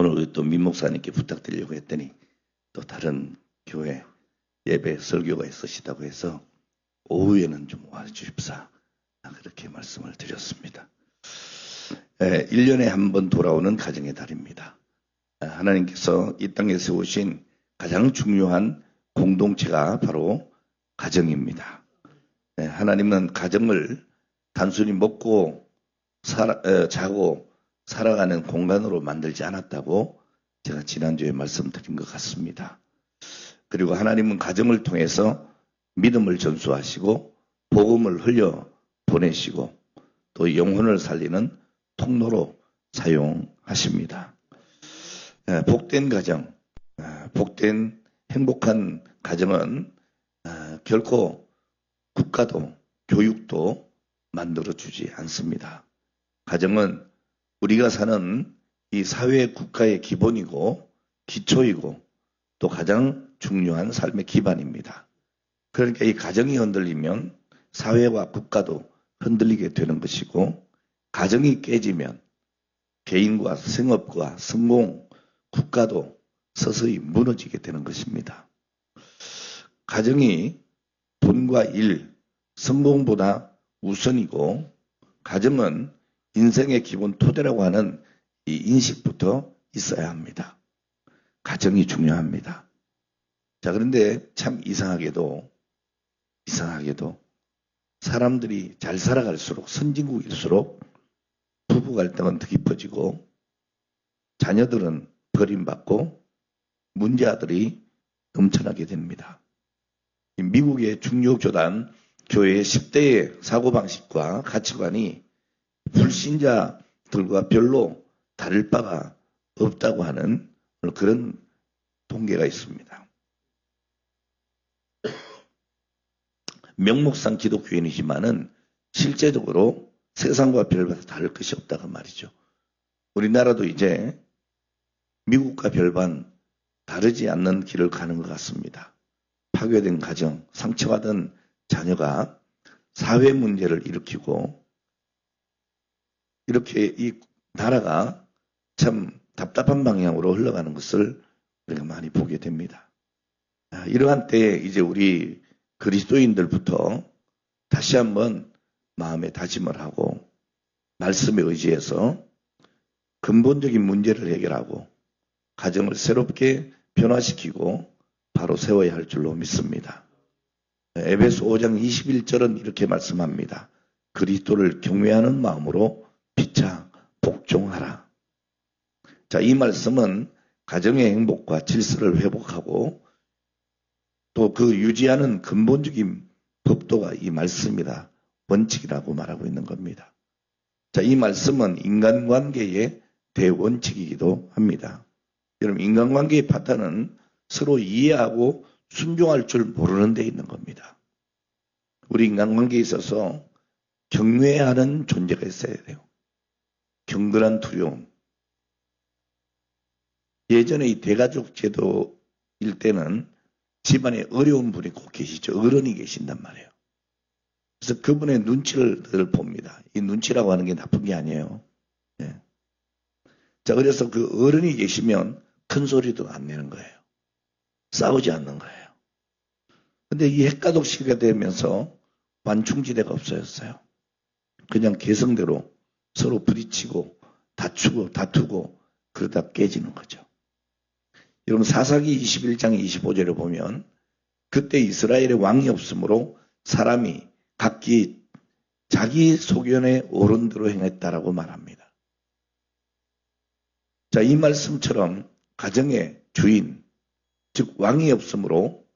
오늘 또 민 목사님께 부탁드리려고 했더니 또 다른 교회 예배 설교가 있으시다고 해서 오후에는 좀 와주십사. 그렇게 말씀을 드렸습니다. 1년에 한 번 돌아오는 가정의 달입니다. 하나님께서 이 땅에 세우신 가장 중요한 공동체가 바로 가정입니다. 하나님은 가정을 단순히 먹고 자고 살아가는 공간으로 만들지 않았다고 제가 지난주에 말씀드린 것 같습니다. 그리고 하나님은 가정을 통해서 믿음을 전수하시고 복음을 흘려 보내시고 또 영혼을 살리는 통로로 사용하십니다. 복된 가정, 복된 행복한 가정은 결코 국가도 교육도 만들어주지 않습니다. 가정은 우리가 사는 이 사회 국가의 기본이고 기초이고 또 가장 중요한 삶의 기반입니다. 그러니까 이 가정이 흔들리면 사회와 국가도 흔들리게 되는 것이고 가정이 깨지면 개인과 생업과 성공, 국가도 서서히 무너지게 되는 것입니다. 가정이 돈과 일, 성공보다 우선이고 가정은 인생의 기본 토대라고 하는 이 인식부터 있어야 합니다. 가정이 중요합니다. 자, 그런데 참 이상하게도 사람들이 잘 살아갈수록 선진국일수록 부부 갈등은 더 깊어지고 자녀들은 버림받고 문제아들이 넘쳐나게 됩니다. 미국의 중요교단 교회의 10대의 사고방식과 가치관이 불신자들과 별로 다를 바가 없다고 하는 그런 통계가 있습니다. 명목상 기독교인이지만은 실제적으로 세상과 별반 다를 것이 없다고 말이죠. 우리나라도 이제 미국과 별반 다르지 않는 길을 가는 것 같습니다. 파괴된 가정, 상처받은 자녀가 사회 문제를 일으키고 이렇게 이 나라가 참 답답한 방향으로 흘러가는 것을 우리가 많이 보게 됩니다. 이러한 때에 이제 우리 그리스도인들부터 다시 한번 마음에 다짐을 하고 말씀에 의지해서 근본적인 문제를 해결하고 가정을 새롭게 변화시키고 바로 세워야 할 줄로 믿습니다. 에베소 5장 21절은 이렇게 말씀합니다. 그리스도를 경외하는 마음으로 피차 복종하라. 자, 이 말씀은 가정의 행복과 질서를 회복하고 또 그 유지하는 근본적인 법도가 이 말씀이다. 원칙이라고 말하고 있는 겁니다. 자, 이 말씀은 인간관계의 대원칙이기도 합니다. 여러분, 인간관계의 바탕은 서로 이해하고 순종할 줄 모르는 데 있는 겁니다. 우리 인간관계에 있어서 경외하는 존재가 있어야 돼요. 경건한 두려움. 예전에 이 대가족 제도일 때는 집안에 어려운 분이 꼭 계시죠. 어른이 계신단 말이에요. 그래서 그분의 눈치를 늘 봅니다. 이 눈치라고 하는 게 나쁜 게 아니에요. 네. 자, 그래서 그 어른이 계시면 큰 소리도 안 내는 거예요. 싸우지 않는 거예요. 근데 이 핵가족 시기가 되면서 완충지대가 없어졌어요. 그냥 개성대로 서로 부딪히고 다투고 그러다 깨지는 거죠. 여러분 사사기 21장 25절에 보면 그때 이스라엘의 왕이 없으므로 사람이 각기 자기 소견에 옳은 대로 행했다라고 말합니다. 자, 이 말씀처럼 가정의 주인, 즉 왕이 없으므로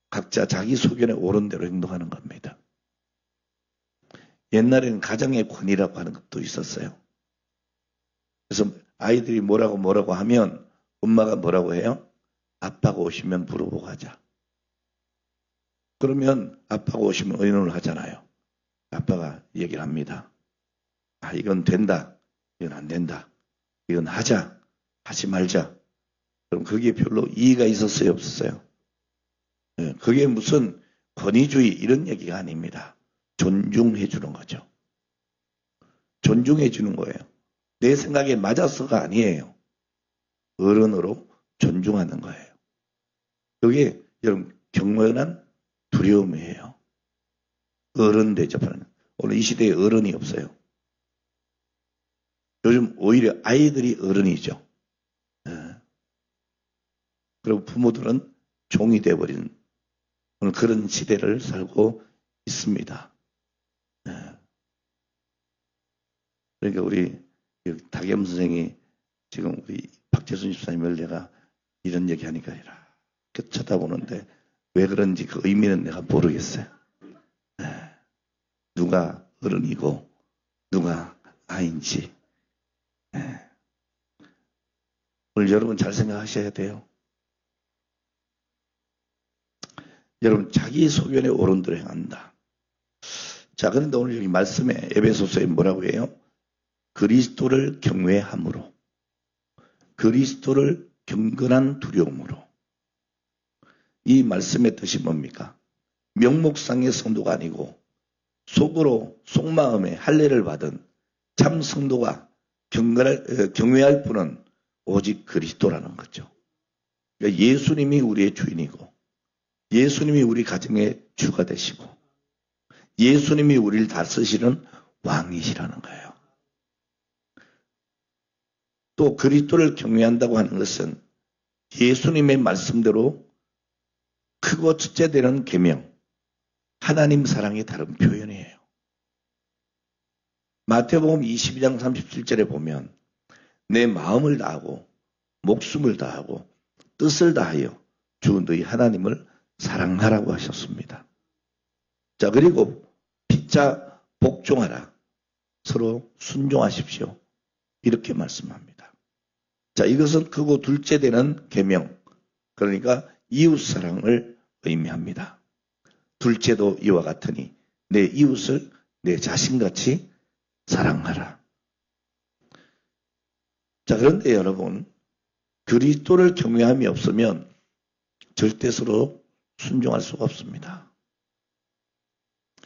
각자 자기 소견에 옳은 대로 행동하는 겁니다. 옛날에는 가정의 권위라고 하는 것도 있었어요. 그래서 아이들이 뭐라고 하면 엄마가 뭐라고 해요? 아빠가 오시면 물어보고 하자. 그러면 아빠가 오시면 의논을 하잖아요. 아빠가 얘기를 합니다. 이건 된다. 이건 안 된다. 이건 하자. 하지 말자. 그럼 그게 별로 이의가 있었어요? 없었어요? 네, 그게 무슨 권위주의 이런 얘기가 아닙니다. 존중해 주는 거죠. 존중해 주는 거예요. 내 생각에 맞아서가 아니에요. 어른으로 존중하는 거예요. 그게 여러분 경건한 두려움이에요. 어른 대접하는. 오늘 이 시대에 어른이 없어요. 요즘 오히려 아이들이 어른이죠. 그리고 부모들은 종이 되어버린 오늘 그런 시대를 살고 있습니다. 그러니까 우리 다겸 선생이 지금 우리 박재순 집사님을 내가 이런 얘기하니까 이렇게 쳐다보는데 왜 그런지 그 의미는 내가 모르겠어요. 누가 어른이고 누가 아인지. 오늘 여러분 잘 생각하셔야 돼요. 여러분 자기 소견에 옳은 대로 행한다. 자, 그런데 오늘 여기 말씀에 에베소서에 뭐라고 해요? 그리스도를 경외함으로, 그리스도를 경건한 두려움으로. 이 말씀의 뜻이 뭡니까? 명목상의 성도가 아니고 속으로 속마음에 할례를 받은 참 성도가 경외할 분은 오직 그리스도라는 거죠. 그러니까 예수님이 우리의 주인이고 예수님이 우리 가정의 주가 되시고 예수님이 우리를 다스리시는 왕이시라는 거예요. 또 그리스도를 경외한다고 하는 것은 예수님의 말씀대로 크고 첫째 되는 계명, 하나님 사랑의 다른 표현이에요. 마태복음 22장 37절에 보면 내 마음을 다하고 목숨을 다하고 뜻을 다하여 주 너희 하나님을 사랑하라고 하셨습니다. 자, 그리고 피차 복종하라. 서로 순종하십시오. 이렇게 말씀합니다. 자, 이것은 크고 둘째 되는 계명, 그러니까 이웃 사랑을 의미합니다. 둘째도 이와 같으니 내 이웃을 내 자신같이 사랑하라. 자, 그런데 여러분, 그리스도를 경외함이 없으면 절대 서로 순종할 수가 없습니다.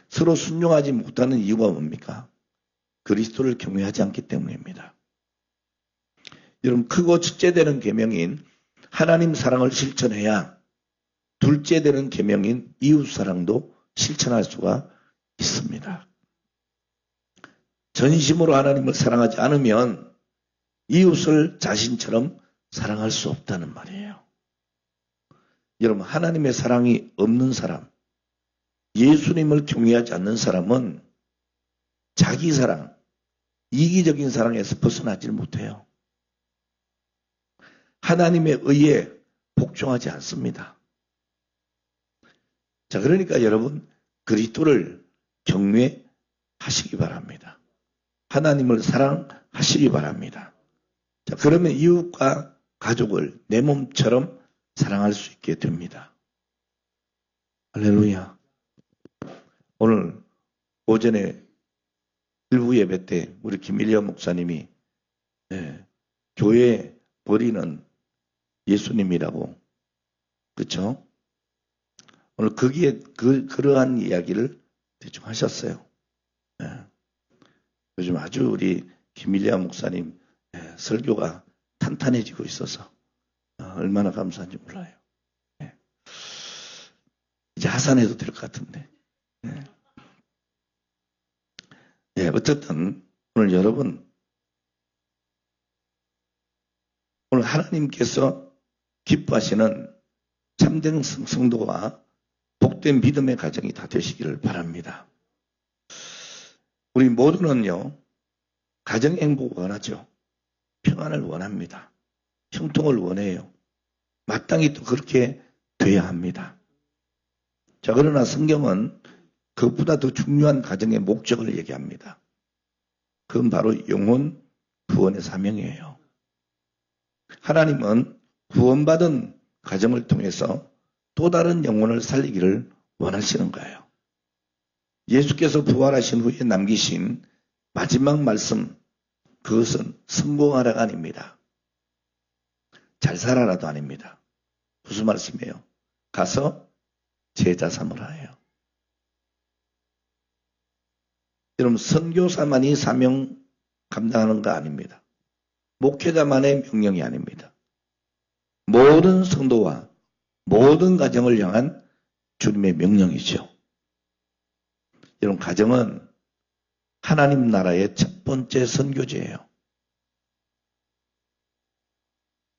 서로 순종하지 못하는 이유가 뭡니까? 그리스도를 경외하지 않기 때문입니다. 여러분, 크고 첫째 되는 계명인 하나님 사랑을 실천해야 둘째 되는 계명인 이웃 사랑도 실천할 수가 있습니다. 전심으로 하나님을 사랑하지 않으면 이웃을 자신처럼 사랑할 수 없다는 말이에요. 여러분, 하나님의 사랑이 없는 사람, 예수님을 경외하지 않는 사람은 자기 사랑, 이기적인 사랑에서 벗어나질 못해요. 하나님의 의에 복종하지 않습니다. 자, 그러니까 여러분, 그리스도를 경외하시기 바랍니다. 하나님을 사랑하시기 바랍니다. 자, 그러면 이웃과 가족을 내 몸처럼 사랑할 수 있게 됩니다. 할렐루야. 오늘 오전에 일부 예배 때 우리 김일려 목사님이 교회 버리는 예수님이라고, 그렇죠? 오늘 거기에 그러한 이야기를 대충 하셨어요. 요즘 아주 우리 김일려 목사님 설교가 탄탄해지고 있어서 얼마나 감사한지 몰라요. 이제 하산해도 될 것 같은데. 어쨌든 오늘 여러분, 오늘 하나님께서 기뻐하시는 참된 성도와 복된 믿음의 가정이 다 되시기를 바랍니다. 우리 모두는요, 가정 행복을 원하죠. 평안을 원합니다. 형통을 원해요. 마땅히 또 그렇게 돼야 합니다. 자, 그러나 성경은 그것보다 더 중요한 가정의 목적을 얘기합니다. 그건 바로 영혼 구원의 사명이에요. 하나님은 구원받은 가정을 통해서 또 다른 영혼을 살리기를 원하시는 거예요. 예수께서 부활하신 후에 남기신 마지막 말씀, 그것은 성공하라가 아닙니다. 잘 살아라도 아닙니다. 무슨 말씀이에요? 가서 제자 삼으라 해요. 여러분, 선교사만이 사명 감당하는 거 아닙니다. 목회자만의 명령이 아닙니다. 모든 성도와 모든 가정을 향한 주님의 명령이죠. 여러분, 가정은 하나님 나라의 첫 번째 선교지예요.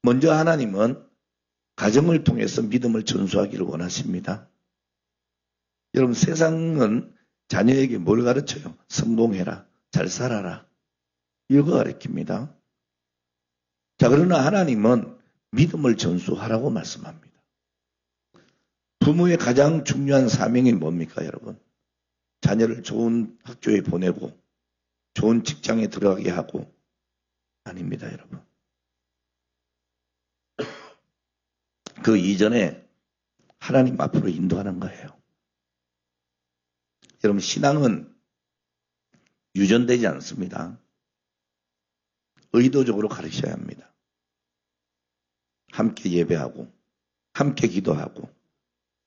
먼저 하나님은 가정을 통해서 믿음을 전수하기를 원하십니다. 여러분, 세상은 자녀에게 뭘 가르쳐요? 성공해라, 잘 살아라, 이거 가르칩니다. 자, 그러나 하나님은 믿음을 전수하라고 말씀합니다. 부모의 가장 중요한 사명이 뭡니까, 여러분? 자녀를 좋은 학교에 보내고 좋은 직장에 들어가게 하고, 아닙니다, 여러분. 그 이전에 하나님 앞으로 인도하는 거예요. 여러분, 신앙은 유전되지 않습니다. 의도적으로 가르쳐야 합니다. 함께 예배하고 함께 기도하고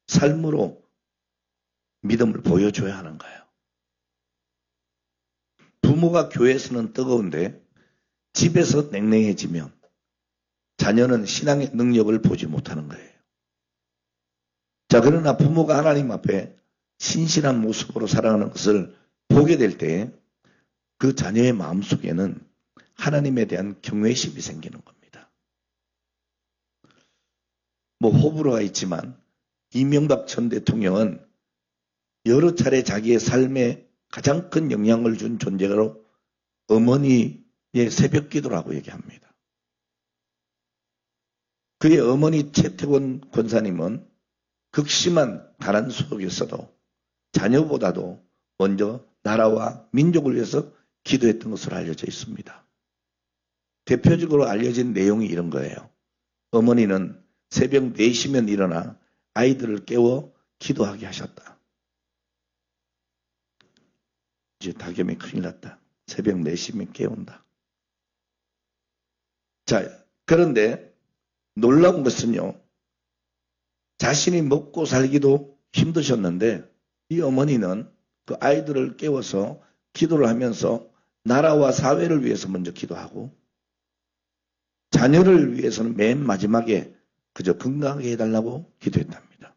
삶으로 믿음을 보여줘야 하는 거예요. 부모가 교회에서는 뜨거운데 집에서 냉랭해지면 자녀는 신앙의 능력을 보지 못하는 거예요. 자, 그러나 부모가 하나님 앞에 신실한 모습으로 살아가는 것을 보게 될 때 그 자녀의 마음속에는 하나님에 대한 경외심이 생기는 겁니다. 뭐 호불호가 있지만 이명박 전 대통령은 여러 차례 자기의 삶에 가장 큰 영향을 준 존재로 어머니의 새벽 기도라고 얘기합니다. 그의 어머니 최태원 권사님은 극심한 가난 속에서도 자녀보다도 먼저 나라와 민족을 위해서 기도했던 것으로 알려져 있습니다. 대표적으로 알려진 내용이 이런 거예요. 어머니는 새벽 4시면 일어나 아이들을 깨워 기도하게 하셨다. 이제 다겸이 큰일 났다. 새벽 4시면 깨운다. 자, 그런데 놀라운 것은요, 자신이 먹고 살기도 힘드셨는데 이 어머니는 그 아이들을 깨워서 기도를 하면서 나라와 사회를 위해서 먼저 기도하고 자녀를 위해서는 맨 마지막에 그저 건강하게 해달라고 기도했답니다.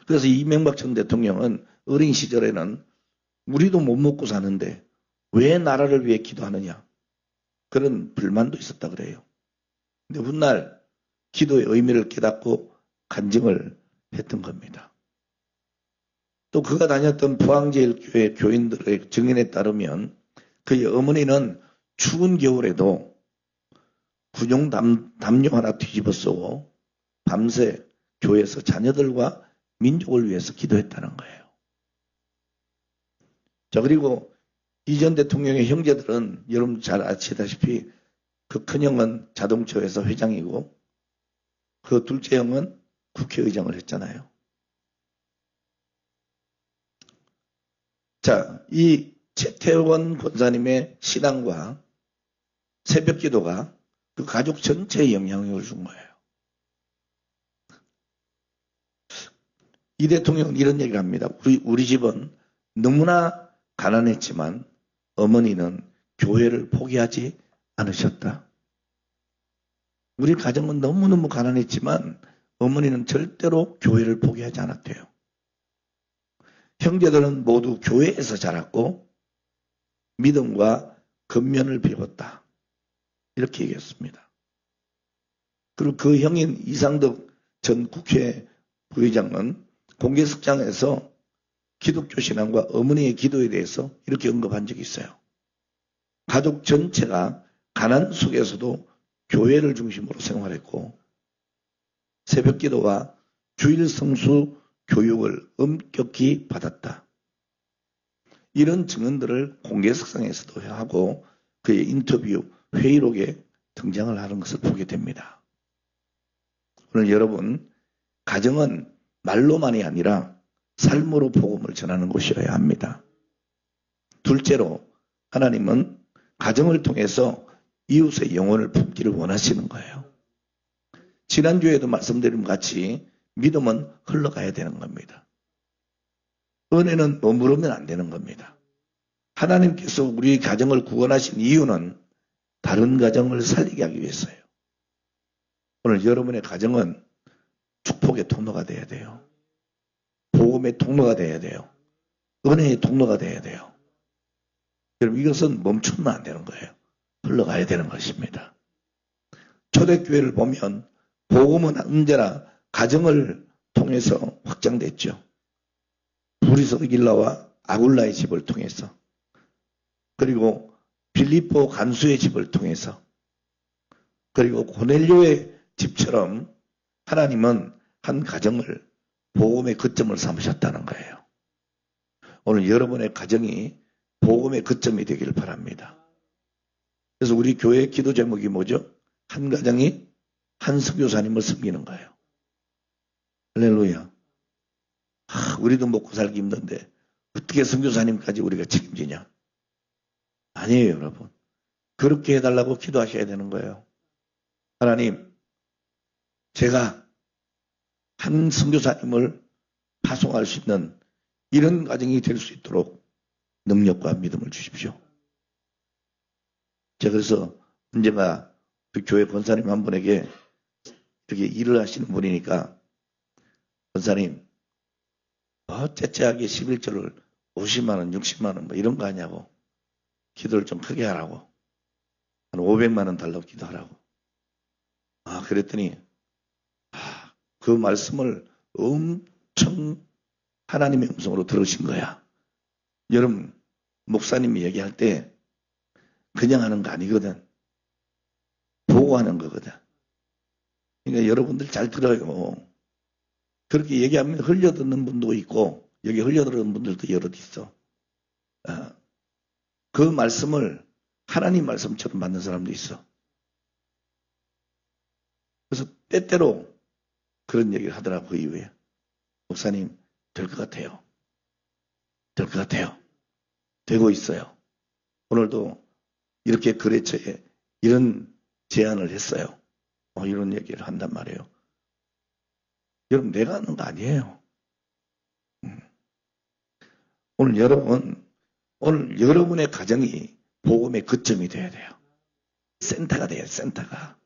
그래서 이명박 전 대통령은 어린 시절에는 우리도 못 먹고 사는데 왜 나라를 위해 기도하느냐, 그런 불만도 있었다 그래요. 근데 훗날 기도의 의미를 깨닫고 간증을 했던 겁니다. 또 그가 다녔던 포항제일교회 교인들의 증인에 따르면 그의 어머니는 추운 겨울에도 군용 담요 하나 뒤집어 쓰고 밤새 교회에서 자녀들과 민족을 위해서 기도했다는 거예요. 자, 그리고 이 전 대통령의 형제들은 여러분 잘 아시다시피 그 큰형은 자동차 회사 회장이고 그 둘째 형은 국회의장을 했잖아요. 자, 이 최태원 권사님의 신앙과 새벽 기도가 그 가족 전체에 영향을 준 거예요. 이 대통령은 이런 얘기를 합니다. 우리 집은 너무나 가난했지만 어머니는 교회를 포기하지 않으셨다. 우리 가정은 너무너무 가난했지만 어머니는 절대로 교회를 포기하지 않았대요. 형제들은 모두 교회에서 자랐고 믿음과 근면을 배웠다. 이렇게 얘기했습니다. 그리고 그 형인 이상덕 전 국회 부의장은 공개석장에서 기독교 신앙과 어머니의 기도에 대해서 이렇게 언급한 적이 있어요. 가족 전체가 가난 속에서도 교회를 중심으로 생활했고 새벽 기도와 주일 성수 교육을 엄격히 받았다. 이런 증언들을 공개석상에서도 하고 그의 인터뷰 회의록에 등장을 하는 것을 보게 됩니다. 오늘 여러분, 가정은 말로만이 아니라 삶으로 복음을 전하는 곳이어야 합니다. 둘째로 하나님은 가정을 통해서 이웃의 영혼을 품기를 원하시는 거예요. 지난주에도 말씀드린 것 같이 믿음은 흘러가야 되는 겁니다. 은혜는 머무르면 안 되는 겁니다. 하나님께서 우리 가정을 구원하신 이유는 다른 가정을 살리게 하기 위해서예요. 오늘 여러분의 가정은 축복의 통로가 돼야 돼요. 복음의 통로가 돼야 돼요. 은혜의 통로가 돼야 돼요. 여러분 이것은 멈추면 안 되는 거예요. 흘러가야 되는 것입니다. 초대교회를 보면 복음은 언제나 가정을 통해서 확장됐죠. 브리스길라와 아굴라의 집을 통해서, 그리고 빌립보 간수의 집을 통해서, 그리고 고넬료의 집처럼 하나님은 한 가정을 복음의 거점을 삼으셨다는 거예요. 오늘 여러분의 가정이 복음의 거점이 되기를 바랍니다. 그래서 우리 교회 기도 제목이 뭐죠? 한 가정이 한 선교사님을 섬기는 거예요. 할렐루야. 우리도 먹고 살기 힘든데 어떻게 선교사님까지 우리가 책임지냐? 아니에요, 여러분. 그렇게 해달라고 기도하셔야 되는 거예요. 하나님, 제가 한 선교사님을 파송할 수 있는 이런 가정이 될 수 있도록 능력과 믿음을 주십시오. 제가 그래서 언젠가 그 교회 권사님 한 분에게 이렇게 일을 하시는 분이니까, 권사님, 째째하게 11조를 50만 원, 60만 원 뭐 이런 거 하냐고, 기도를 좀 크게 하라고, 한 500만 원 달라고 기도하라고. 그랬더니 그 말씀을 엄청 하나님의 음성으로 들으신 거야. 여러분, 목사님이 얘기할 때 그냥 하는 거 아니거든. 보고 하는 거거든. 그러니까 여러분들 잘 들어요. 그렇게 얘기하면 흘려듣는 분도 있고 여기 흘려듣는 분들도 여럿 있어. 그 말씀을 하나님 말씀처럼 받는 사람도 있어. 그래서 때때로 그런 얘기를 하더라고. 그 이후에 목사님 될 것 같아요. 될 것 같아요. 되고 있어요. 오늘도 이렇게 거래처에 이런 제안을 했어요. 이런 얘기를 한단 말이에요. 여러분, 내가 하는 거 아니에요. 오늘 여러분의 가정이 복음의 거점이 돼야 돼요. 센터가 돼요, 센터가.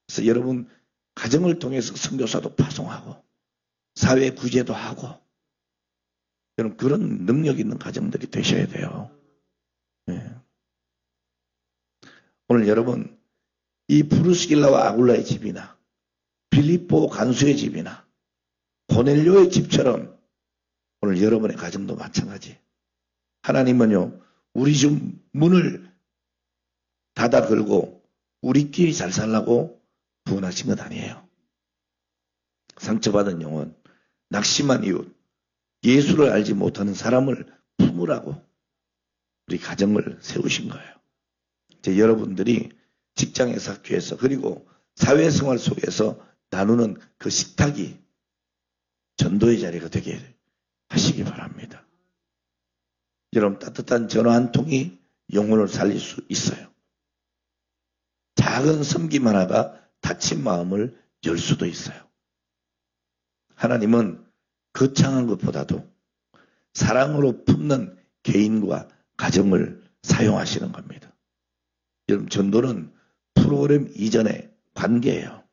그래서 여러분 가정을 통해서 선교사도 파송하고 사회 구제도 하고, 여러분 그런 능력 있는 가정들이 되셔야 돼요. 네. 오늘 여러분 이 브루스길라와 아굴라의 집이나 빌립보 간수의 집이나 고넬료의 집처럼 오늘 여러분의 가정도 마찬가지. 하나님은요, 우리 집 문을 닫아 걸고 우리끼리 잘 살라고 부원하신 것 아니에요. 상처받은 영혼, 낙심한 이웃, 예수를 알지 못하는 사람을 품으라고 우리 가정을 세우신 거예요. 이제 여러분들이 직장에서, 학교에서, 그리고 사회생활 속에서 나누는 그 식탁이 전도의 자리가 되게 하시기 바랍니다. 여러분, 따뜻한 전화 한 통이 영혼을 살릴 수 있어요. 작은 섬김 하나가 다친 마음을 열 수도 있어요. 하나님은 거창한 것보다도 사랑으로 품는 개인과 가정을 사용하시는 겁니다. 여러분, 전도는 프로그램 이전의 관계예요.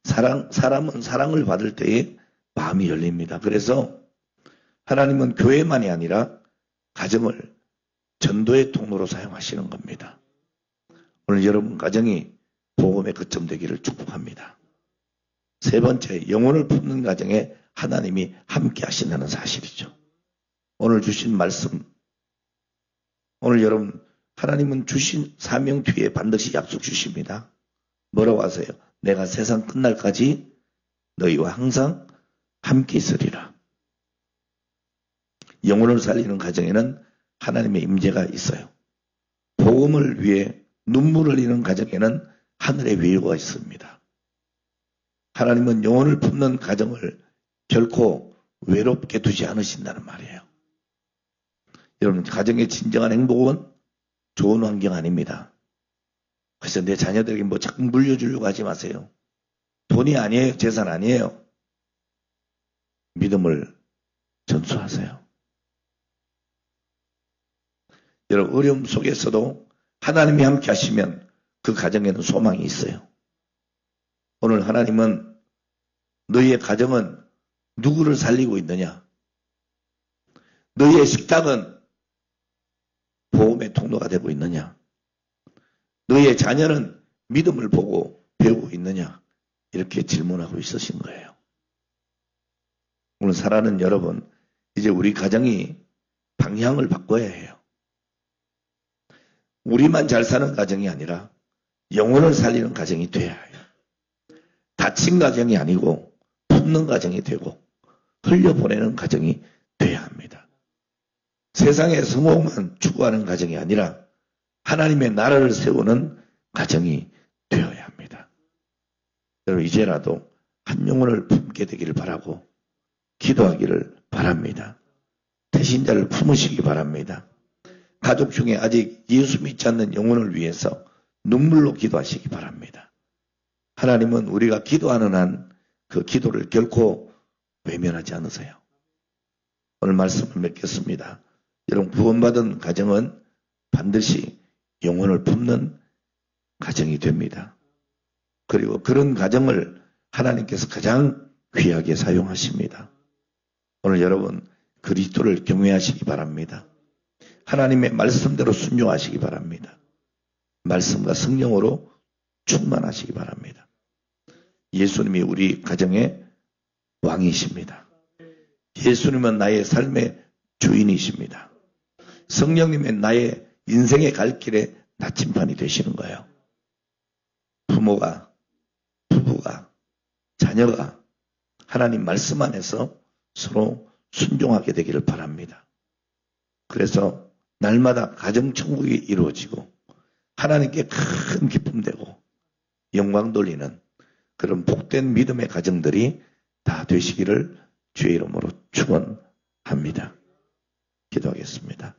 사람은 사랑을 받을 때에 마음이 열립니다. 그래서 하나님은 교회만이 아니라 가정을 전도의 통로로 사용하시는 겁니다. 오늘 여러분 가정이 복음의 거점 되기를 축복합니다. 세 번째, 영혼을 품는 가정에 하나님이 함께 하신다는 사실이죠. 오늘 주신 말씀, 오늘 여러분 하나님은 주신 사명 뒤에 반드시 약속 주십니다. 뭐라고 하세요? 내가 세상 끝날까지 너희와 항상 함께 있으리라. 영혼을 살리는 가정에는 하나님의 임재가 있어요. 복음을 위해 눈물 흘리는 가정에는 하늘의 위로가 있습니다. 하나님은 영혼을 품는 가정을 결코 외롭게 두지 않으신다는 말이에요. 여러분, 가정의 진정한 행복은 좋은 환경 아닙니다. 그래서 내 자녀들에게 뭐 자꾸 물려주려고 하지 마세요. 돈이 아니에요. 재산 아니에요. 믿음을 전수하세요. 여러분, 어려움 속에서도 하나님이 함께 하시면 그 가정에는 소망이 있어요. 오늘 하나님은 너희의 가정은 누구를 살리고 있느냐? 너희의 식탁은 복음의 통로가 되고 있느냐? 너희의 자녀는 믿음을 보고 배우고 있느냐? 이렇게 질문하고 있으신 거예요. 오늘 사랑하는 여러분, 이제 우리 가정이 방향을 바꿔야 해요. 우리만 잘 사는 가정이 아니라 영혼을 살리는 가정이 돼야 해요. 다친 가정이 아니고 품는 가정이 되고 흘려보내는 가정이 돼야 합니다. 세상의 성공만 추구하는 가정이 아니라 하나님의 나라를 세우는 가정이 되어야 합니다. 여러분 이제라도 한 영혼을 품게 되기를 바라고 기도하기를 바랍니다. 태신자를 품으시기 바랍니다. 가족 중에 아직 예수 믿지 않는 영혼을 위해서 눈물로 기도하시기 바랍니다. 하나님은 우리가 기도하는 한 그 기도를 결코 외면하지 않으세요. 오늘 말씀을 맺겠습니다. 여러분 구원받은 가정은 반드시 영혼을 품는 가정이 됩니다. 그리고 그런 가정을 하나님께서 가장 귀하게 사용하십니다. 오늘 여러분 그리스도를 경외하시기 바랍니다. 하나님의 말씀대로 순종하시기 바랍니다. 말씀과 성령으로 충만하시기 바랍니다. 예수님이 우리 가정의 왕이십니다. 예수님은 나의 삶의 주인이십니다. 성령님은 나의 인생의 갈 길에 나침반이 되시는 거예요. 부모가, 부부가, 자녀가 하나님 말씀 안에서 서로 순종하게 되기를 바랍니다. 그래서 날마다 가정천국이 이루어지고 하나님께 큰 기쁨 되고 영광 돌리는 그런 복된 믿음의 가정들이 다 되시기를 주의 이름으로 축원합니다. 기도하겠습니다.